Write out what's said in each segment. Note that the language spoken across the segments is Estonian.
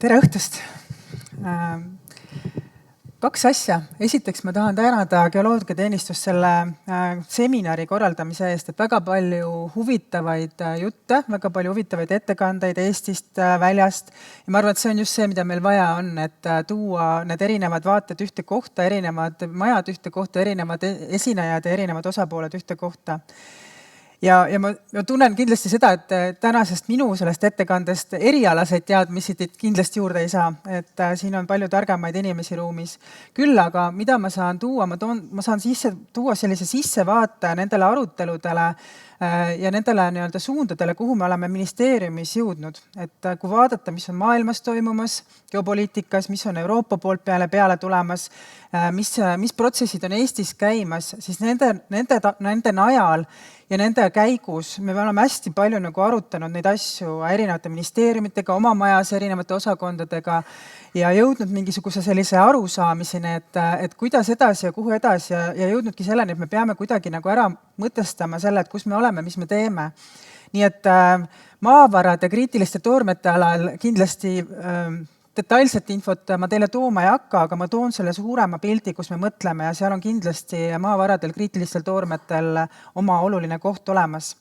Tere õhtust! Kaks asja. Esiteks ma tahan tänada Geoloogiateenistust selle seminari korraldamise eest, et väga palju huvitavaid jutte, väga palju huvitavaid ettekandeid Eestist, väljast. Ja ma arvan, et see on just see, mida meil vaja on, et tuua need erinevad vaated ühte kohta, erinevad majad ühte kohta, erinevad esinejad ja erinevad osapooled ühte kohta. Ja ma tunnen kindlasti seda, et tänasest minu sellest ettekandest erialaseid teadmisi kindlasti juurde ei saa. Et siin on palju targemaid inimesi ruumis. Küll aga, mida ma saan tuua, ma saan tuua sellise sissevaate nendele aruteludele ja nendele suundadele, kuhu me oleme ministeeriumis jõudnud. Et kui vaadata, mis on maailmas toimumas, geopoliitikas, mis on Euroopa poolt peale tulemas, mis protsessid on Eestis käimas, siis nende najal ja nende käigus me oleme hästi palju arutanud neid asju erinevate ministeeriumitega, oma majas erinevate osakondadega ja jõudnud mingisuguse sellise arusaamiseni, et kuidas edasi ja kuhu edasi ja jõudnudki selleni, et me peame kuidagi ära mõtestama selle, et kus me oleme, mis me teeme. Nii et maavarade kriitiliste toormete alal kindlasti detailset infot ma teile tooma ei hakka, aga ma toon selle suurema pildi, kus me mõtleme ja seal on kindlasti maavaradel, kriitilistel toormetel oma oluline koht olemas.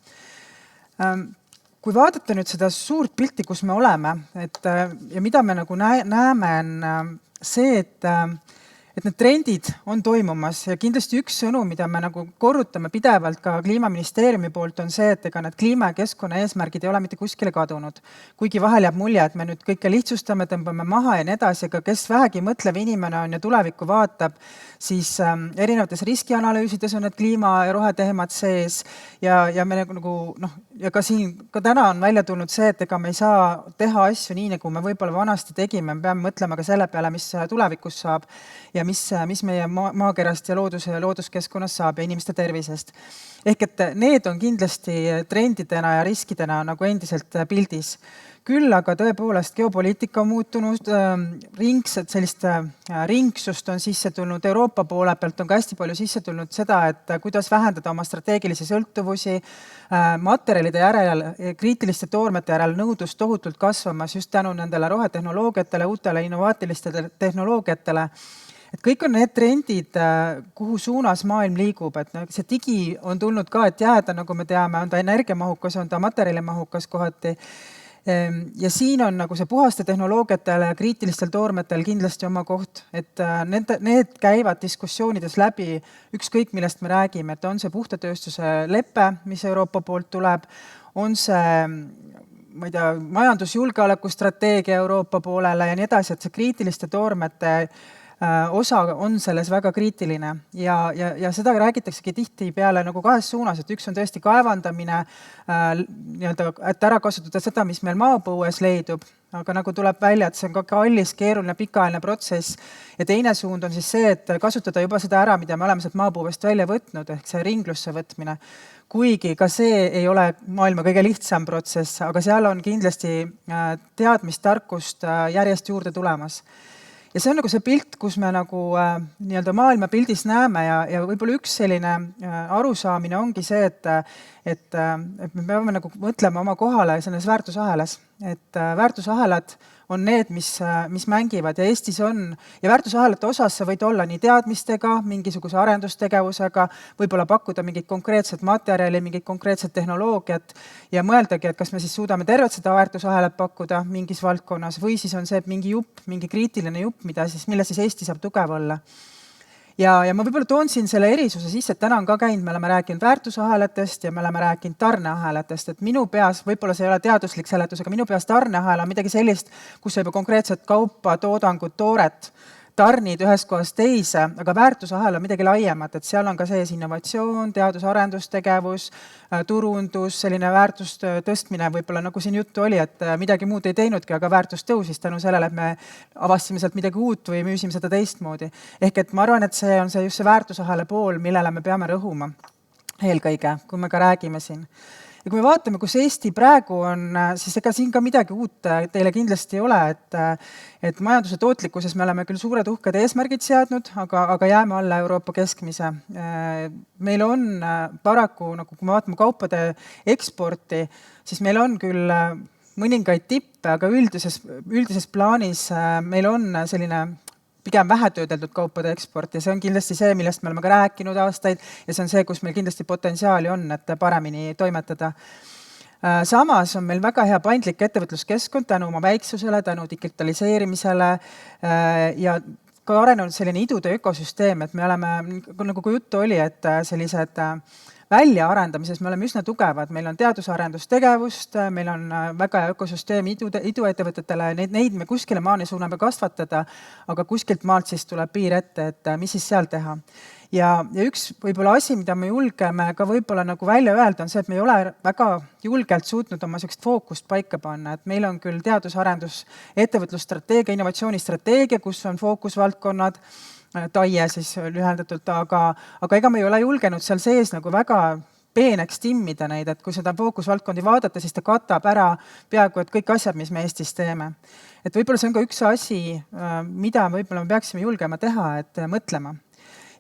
Kui vaadata nüüd seda suurt pilti, kus me oleme, ja mida me näeme, on see, et need trendid on toimumas ja kindlasti üks sõnum, mida me korrutame pidevalt ka Kliimaministeeriumi poolt, on see, et ega need kliima- ja keskkonna eesmärgid ei ole mitte kuskile kadunud. Kuigi vahel jääb mulje, et me nüüd kõike lihtsustame, tõmbame maha ja nii edasi, aga kes vähegi mõtlev inimene on ja tulevikku vaatab, siis erinevates riskianalüüsides on need kliima- ja roheteemad sees ja me ja ka täna on välja tulnud see, et ega me ei saa teha asju nii, nagu me võib-olla vanasti tegime, me peame mõtlema ka selle peale, mis tulevikus saab ja mis meie maakerast ja looduskeskkonnas saab ja inimeste tervisest. Ehk et need on kindlasti trendidena ja riskidena endiselt pildis. Küll aga tõepoolest geopoliitika on muutunud, sellist ringsust on sisse tulnud, Euroopa poole pealt on ka hästi palju sisse tulnud seda, et kuidas vähendada oma strateegilisi sõltuvusi, materjalide järel, kriitiliste toormete järel nõudlus tohutult kasvamas just tänu nendele rohetehnoloogiatele, uutele innovaatilistele tehnoloogiatele. Et kõik on need trendid, kuhu suunas maailm liigub, et see digi on tulnud ka, et jääda, nagu me teame, on ta energiamahukas, on ta materjalimahukas kohati. Ja siin on see puhaste tehnoloogiatele ja kriitilistel toormetel kindlasti oma koht, et need käivad diskussioonides läbi ükskõik, millest me räägime, et on see puhta tööstuse leppe, mis Euroopa poolt tuleb, on see majandusjulgeoleku strateegia Euroopa poolele ja nii edasi, et see kriitiliste toormete osa on selles väga kriitiline ja seda räägitaksegi tihtipeale kahes suunas, et üks on tõesti kaevandamine, et ära kasutada seda, mis meil maapõues leidub, aga nagu tuleb välja, et see on ka kallis, keeruline, pikaajaline protsess ja teine suund on siis see, et kasutada juba seda ära, mida me oleme sealt maapõuest välja võtnud, ehk see ringlusse võtmine. Kuigi ka see ei ole maailma kõige lihtsam protsess, aga seal on kindlasti teadmist, tarkust järjest juurde tulemas. Ja see on see pilt, kus me maailma pildis näeme ja võib-olla üks selline arusaamine ongi see, et me peame mõtlema oma kohale selles väärtusahelas. Et väärtusahelad on need, mis mängivad ja Eestis on. Ja väärtusahelate osas sa võid olla nii teadmistega, mingisuguse arendustegevusega, võib-olla pakkuda mingit konkreetset materjali, mingit konkreetset tehnoloogiat ja mõeldagi, et kas me siis suudame tervet seda väärtusahelat pakkuda mingis valdkonnas või siis on see mingi jupp, mingi kriitiline jupp, mille siis Eesti saab tugev olla. Ja ma võib-olla toon siin selle erisuse sisse, et täna on ka käinud, me oleme rääkinud väärtusahelatest ja me oleme rääkinud tarneahelatest, et minu peas, võib-olla see ei ole teaduslik seletus, aga minu peas tarneahela on midagi sellist, kus sa juba konkreetset kaupa, toodangut, tooret tarnid ühest kohast teise, aga väärtusahel on midagi laiemat, et seal on ka sees innovatsioon, teadus-arendustegevus, turundus, selline väärtust tõstmine, võib-olla nagu siin juttu oli, et midagi muud ei teinudki, aga väärtus tõusis tänu sellele, et me avastasime sealt midagi uut või müüsime seda teistmoodi. Ehk et ma arvan, et see on just see väärtusahele pool, millele me peame rõhuma eelkõige, kui me ka räägime siin. Ja kui me vaatame, kus Eesti praegu on, siis ega siin ka midagi uut teile kindlasti ei ole, et majanduse tootlikkuses me oleme küll suured uhked eesmärgid seadnud, aga jääme alla Euroopa keskmise. Meil on paraku, kui me vaatame kaupade eksporti, siis meil on küll mõningaid tippe, aga üldises plaanis meil on selline pigem vähetöödeldud kaupade eksport ja see on kindlasti see, millest me oleme ka rääkinud aastaid ja see on see, kus meil kindlasti potentsiaali on, et paremini toimetada. Samas on meil väga hea paindlik ettevõtluskeskkond tänu oma väiksusele, tänu digitaliseerimisele ja ka arenenud selline idude ökosüsteem, et me oleme, nagu kui juttu oli, et sellised väljaarendamises me oleme üsna tugevad, meil on teadus-arendustegevust, meil on väga hea ökosüsteem iduettevõtetele, neid me kuskile maani suuname kasvatada, aga kuskilt maalt siis tuleb piir ette, et mis siis seal teha. Ja üks võib-olla asi, mida me julgeme ka võib-olla nagu välja öelda, on see, et me ei ole väga julgelt suutnud oma sellist fookust paika panna, et meil on küll teadus-arendus, ettevõtlusstrateegia, innovatsioonistrateegia, kus on fookusvaldkonnad, TAIE siis lühendatult, aga ega me ei ole julgenud seal sees nagu väga peeneks timmida neid, et kui seda fookusvaldkondi vaadata, siis ta katab ära peaaegu et kõik asjad, mis me Eestis teeme. Et võib-olla see on ka üks asi, mida võib-olla me peaksime julgema teha, et mõtlema.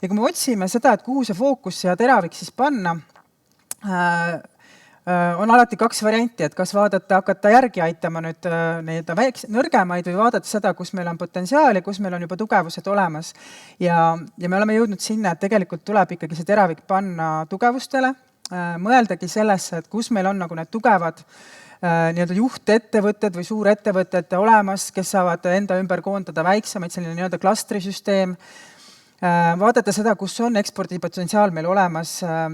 Ja kui me otsime seda, et kuhu see fookus ja teravik siis panna, on alati kaks varianti, et kas hakata järgi aitama nüüd neid nõrgemaid või vaadata seda, kus meil on potentsiaali, kus meil on juba tugevused olemas. Ja me oleme jõudnud sinna, et tegelikult tuleb ikkagi see teravik panna tugevustele, mõeldagi sellesse, et kus meil on nagu need tugevad nii-öelda juhtettevõtted või suurettevõtted olemas, kes saavad enda ümber koondada väiksemaid, selline nii-öelda klastrisüsteem, vaadata seda, kus on ekspordipotentsiaal meil olemas,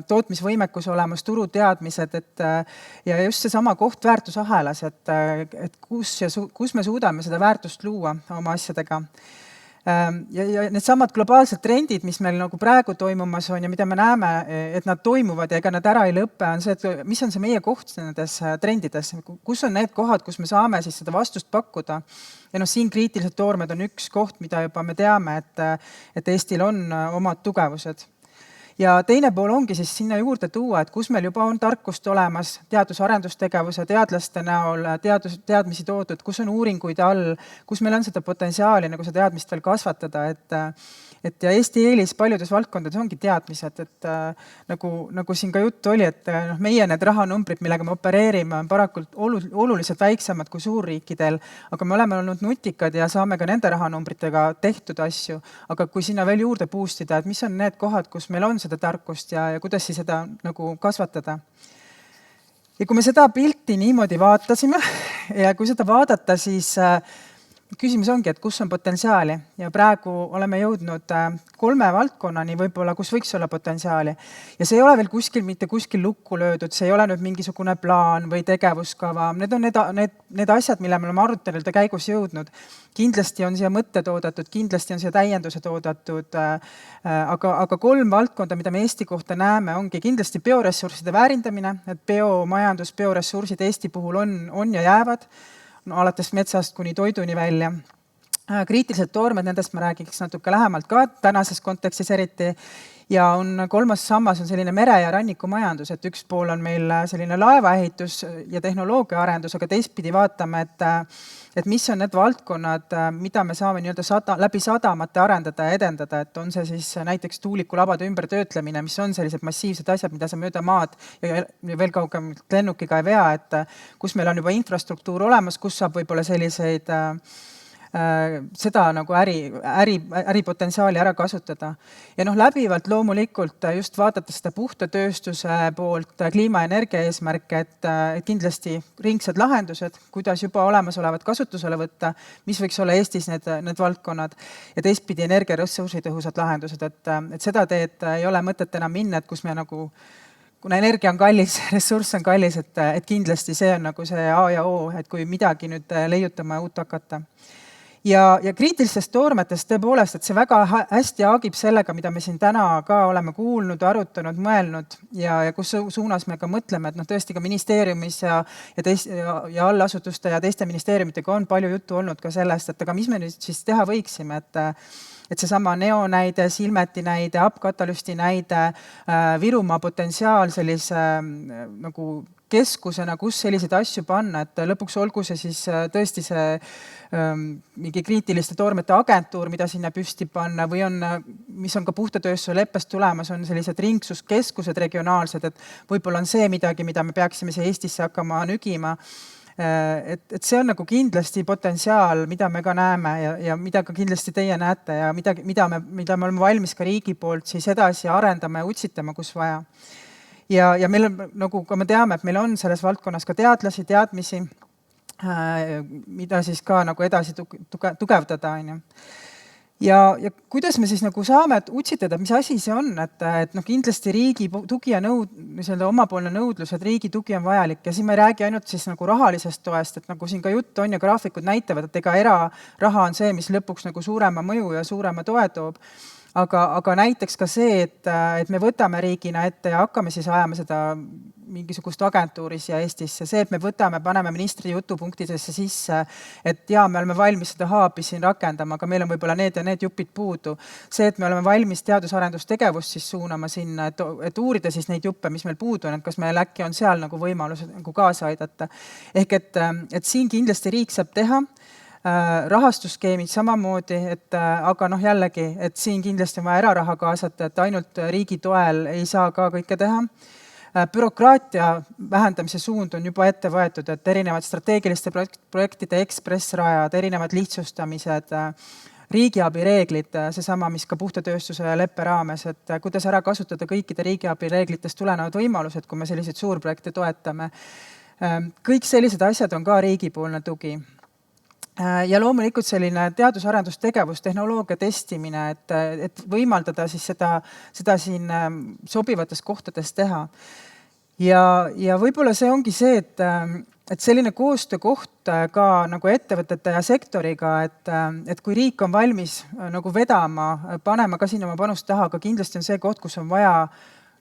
tootmisvõimekus olemas, turuteadmised, ja just seesama koht väärtusahelas, et kus me suudame seda väärtust luua oma asjadega. Ja needsamad globaalsed trendid, mis meil nagu praegu toimumas on ja mida me näeme, et nad toimuvad ja ega nad ära ei lõppe, on see, et mis on see meie koht nendes trendides, kus on need kohad, kus me saame siis seda vastust pakkuda. Ja siin kriitilised toormed on üks koht, mida juba me teame, et Eestil on omad tugevused. Ja teine pool ongi siis sinna juurde tuua, et kus meil juba on tarkust olemas, teadus-arendustegevuse, teadlaste näol, teadmisi toodud, kus on uuringuid all, kus meil on seda potentsiaali nagu seda teadmist veel kasvatada, ja Eesti eelis paljudes valdkondades ongi teadmised, et nagu siin ka juttu oli, et meie need rahanumbrid, millega me opereerime, on parakult oluliselt väiksemad kui suurriikidel, aga me oleme olnud nutikad ja saame ka nende rahanumbritega tehtud asju, aga kui sinna veel juurde boostida, et mis on need kohad, kus meil on seda tarkust ja kuidas siis seda nagu kasvatada. Ja kui me seda pilti niimoodi vaatasime ja kui seda vaadata, siis küsimus ongi, et kus on potentsiaali ja praegu oleme jõudnud 3 valdkonnani võib-olla, kus võiks olla potentsiaali. Ja see ei ole veel mitte kuskil lukku löödud, see ei ole nüüd mingisugune plaan või tegevuskava. Need on need asjad, mille me oleme arutelude käigus jõudnud. Kindlasti on siia mõtted oodatud, kindlasti on siia täiendused oodatud, aga 3 valdkonda, mida me Eesti kohta näeme, ongi kindlasti bioressursside väärindamine, et biomajandus, bioressursid Eesti puhul on ja jäävad. Alates metsast kuni toiduni välja. Kriitilised toormed, nendest ma räägiks natuke lähemalt ka tänases kontekstis eriti. Ja 3. sammas on selline mere- ja rannikumajandus, et üks pool on meil selline laevaehitus ja tehnoloogia arendus, aga teistpidi vaatame, et mis on need valdkonnad, mida me saame nii-öelda läbi sadamate arendada ja edendada, et on see siis näiteks tuulikulabade ümbertöötlemine, mis on sellised massiivsed asjad, mida sa mööda maad ja veel kaugemalt lennukiga ei vea, et kus meil on juba infrastruktuur olemas, kus saab võib-olla selliseid seda nagu äripotentsiaali ära kasutada. Ja läbivalt loomulikult just vaadates seda puhta tööstuse poolt, kliima- ja energia eesmärke, et kindlasti ringsed lahendused, kuidas juba olemasolevat kasutusele võtta, mis võiks olla Eestis need valdkonnad ja teistpidi energiaressursi tõhusad lahendused, et seda teed ei ole mõtet enam minna, et kus me nagu kuna energia on kallis, ressurss on kallis, et kindlasti see on nagu see A ja O, et kui midagi nüüd leiutama ja uut hakata. Ja kriitilistest toormetest tõepoolest, et see väga hästi haagib sellega, mida me siin täna ka oleme kuulnud, arutanud, mõelnud ja kus suunas me ka mõtleme, et tõesti ka ministeeriumis ja allasutuste ja teiste ministeeriumitega on palju juttu olnud ka sellest, et aga mis me nüüd siis teha võiksime, et seesama Neo näide, Silmeti näide, Apkatalüsti näide, Virumaa potentsiaal sellise nagu keskusena, kus selliseid asju panna, et lõpuks olgu see siis tõesti see mingi kriitiliste toormete agentuur, mida sinna püsti panna või mis on ka puhta tööstuse leppest tulemas, on sellised ringsuskeskused regionaalsed, et võib-olla on see midagi, mida me peaksime siia Eestisse hakkama nügima. Et see on nagu kindlasti potentsiaal, mida me ka näeme ja mida ka kindlasti teie näete ja mida me oleme valmis ka riigi poolt siis edasi arendama ja utsitama, kus vaja. Ja meil on, nagu ka me teame, et meil on selles valdkonnas ka teadmisi, mida siis ka nagu edasi tugevdada, on ju. Ja kuidas me siis nagu saame utsitada, mis asi see on, et kindlasti riigi tugi ja omapoolne nõudlus, et riigi tugi on vajalik ja siin ma ei räägi ainult siis nagu rahalisest toest, et nagu siin ka jutt on ja graafikud näitavad, et ega eraraha on see, mis lõpuks nagu suurema mõju ja suurema toe toob. Aga näiteks ka see, et me võtame riigina ette ja hakkame siis ajama seda mingisugust agentuuris ja Eestisse. See, et me paneme ministri jutupunktidesse sisse, et me oleme valmis seda haabi siin rakendama, aga meil on võib-olla need ja need jupid puudu. See, et me oleme valmis teadus-arendustegevust siis suunama sinna, et uurida siis neid juppe, mis meil puudu on, et kas meil äkki on seal nagu võimalus nagu kaasa aidata. Ehk et siin kindlasti riik saab teha. Rahastusskeemid samamoodi, aga jällegi, et siin kindlasti on vaja eraraha kaasata, et ainult riigi toel ei saa ka kõike teha. Bürokraatia vähendamise suund on juba ette võetud, et erinevad strateegiliste projektide ekspressrajad, erinevad lihtsustamised, riigiabireeglid, seesama, mis ka puhta tööstuse leppe raames, et kuidas ära kasutada kõikide riigiabireeglitest tulenevad võimalused, kui me selliseid suurprojekte toetame. Kõik sellised asjad on ka riigipoolne tugi. Ja loomulikult selline teadus-arendustegevus, tehnoloogia testimine, et võimaldada siis seda siin sobivates kohtades teha. Ja võib-olla see ongi see, et selline koostöökoht ka nagu ettevõtete ja sektoriga, et kui riik on valmis nagu vedama, panema ka siin oma panust taha, aga kindlasti on see koht, kus on vaja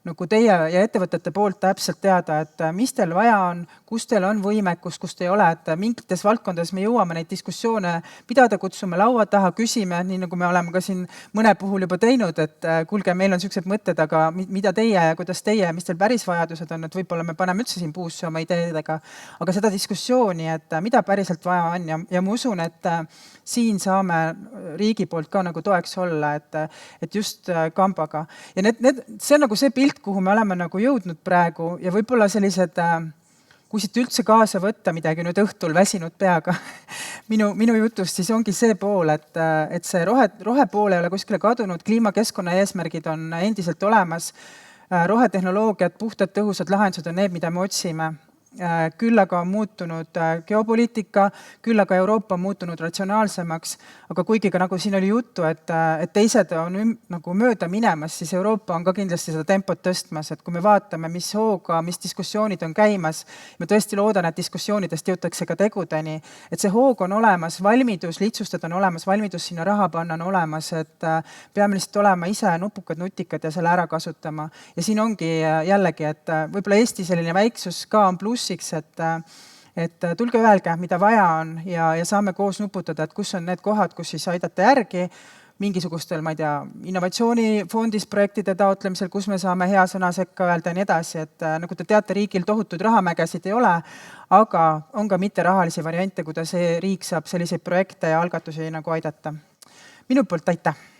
nagu teie ja ettevõtete poolt täpselt teada, et mis teil vaja on, kus teil on võimekus, kus te ei ole, et mingites valdkondades me jõuame neid diskussioone pidada, kutsume laua taha, küsime, nii nagu me oleme ka siin mõne puhul juba teinud, et kuulge, meil on sellised mõtted, aga mida teie ja kuidas teie, mis teil päris vajadused on, et võib-olla me paneme üldse siin puusse oma ideedega, aga seda diskussiooni, et mida päriselt vaja on ja ma usun, et siin saame riigi poolt ka nagu toeks olla, et just kambaga. Ja see on nagu see pilt, kuhu me oleme nagu jõudnud praegu ja võib-olla sellised, kui siit üldse kaasa võtta midagi nüüd õhtul väsinud peaga minu jutust, siis ongi see pool, et see rohepool ei ole kuskile kadunud, kliimakeskkonna eesmärgid on endiselt olemas, rohetehnoloogiad, puhtad tõhusad lahendused on need, mida me otsime. Küll aga on muutunud geopoliitika, küll aga Euroopa on muutunud ratsionaalsemaks, aga kuigi ka nagu siin oli juttu, et teised on nagu mööda minemas, siis Euroopa on ka kindlasti seda tempot tõstmas, et kui me vaatame, mis hooga, mis diskussioonid on käimas, me tõesti loodan, et diskussioonidest jõutakse ka tegudeni, et see hoog on olemas, valmidus lihtsustada on olemas, valmidus sinna raha panna on olemas, et peame lihtsalt olema ise nupukad, nutikad ja selle ära kasutama. Ja siin ongi jällegi, et võib-olla Eesti selline väiksus ka on pluss, et tulge öelge, mida vaja on ja saame koos nuputada, et kus on need kohad, kus siis aidata järgi mingisugustel, ma ei tea, innovatsioonifondis projektide taotlemisel, kus me saame hea sõna sekka öelda ja nii edasi, et nagu te teate, riigil tohutud rahamägesid ei ole, aga on ka mitterahalisi variante, kuidas riik saab selliseid projekte ja algatusi nagu aidata. Minu poolt aitäh!